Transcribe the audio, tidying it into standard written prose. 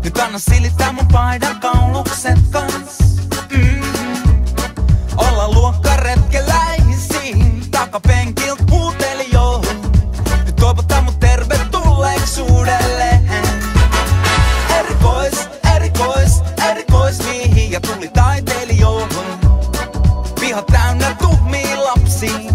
Nyt anna silittää mun paidan kaulukset kans. Olla luokkaretkeläisiin takapenkiltä huutelijoihin. Nyt toivottaa mut tervetulleeksi uudelleen. Erikoismiehiä tuli taiteilijoihin. Piha täynnä tuhmia lapsia.